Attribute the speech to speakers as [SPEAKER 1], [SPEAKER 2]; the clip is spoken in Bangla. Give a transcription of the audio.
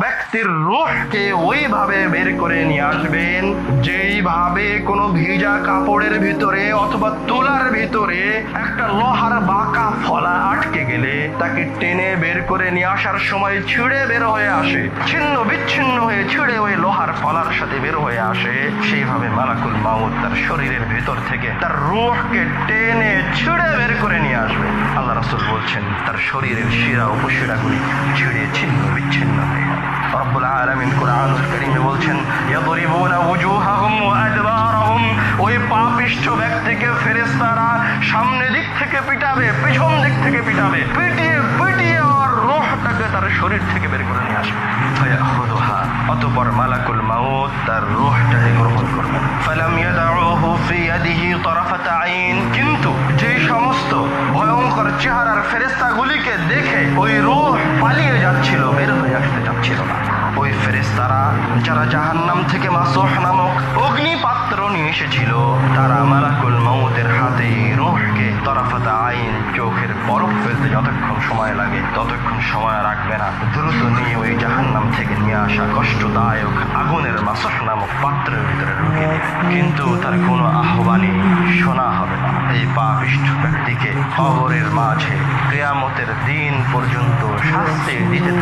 [SPEAKER 1] ব্যক্তির রূহকে ওইভাবে বের করে নিয়ে আসবেন যেইভাবে কোনো ভিজা কাপড়ের ভিতরে অথবা তুলার ভিতরে একটা লোহার বাঁকা ফলা আটকে গেলে তাকে টেনে বের করে নিয়ে আসার সময় ছিঁড়ে বের হয়ে আসে, ছিন্ন বিচ্ছিন্ন হয়ে ছিঁড়ে ওই লোহার ফলার সাথে বের হয়ে আসে, সেইভাবে মালাকুল মাউত তার শরীরের ভেতর থেকে তার রূহকে টেনে ছিঁড়ে বের করে নিয়ে আসবে। আল্লাহ রাসূল বলছেন তার শরীরের শিরা উপশিরাগুলি ছিঁড়ে ছিন্ন বিচ্ছিন্ন হয়ে যাবে। রব্বুল আলামিন কুরআনুল কারীমে বলছেন ইয়াদরিবুনা ওয়ুজুহাহুম ওয়া আদবারহুম, ওই পাপিষ্ঠ ব্যক্তিকে ফেরেশতারা সামনে দিক থেকে পিটাবে, পিছন দিক থেকে পিটাবে, পিটিয়ে পিটিয়ে আর রূহটাকে তার শরীর থেকে বের করে নিয়ে আসবে। ফায়াখুযুহা, অতঃপর মালাকুল মাউত তার রূহটাকে গ্রহণ করবে। ফালাম ইয়াদউহু ফি ইয়াদিহি তারাফাত আইন, কিন্তু যে সমস্ত ভয়ঙ্কর চেহারার ফেরেশতাগুলিকে দেখে ওই রূহ পালিয়ে যাচ্ছিল, বের হয়ে আসতে যাচ্ছিল না, ওই ফেরেশতারা যারা জাহান্নাম থেকে মাসুহ নামক অগ্নিপাত্র নিয়ে এসেছিল, তারা মালাকুল মাউতের হাতে রূহকে তরফাত আইন, চোখের বরফ ফেলতে যতক্ষণ সময় লাগে ততক্ষণ সময় রাখবে না, দ্রুত নিয়ে ওই জাহান্নাম থেকে নিয়ে আসা কষ্টদায়ক আগুনের মাসুহ নামক পাত্রের ভিতরে ঢুকিয়ে দেবে। কিন্তু তার কোনো আহ্বানই শোনা হবে না। এই পাপিষ্ঠ ব্যক্তিকে কবরের মাঝে কিয়ামতের দিন পর্যন্ত শাস্তি দিতে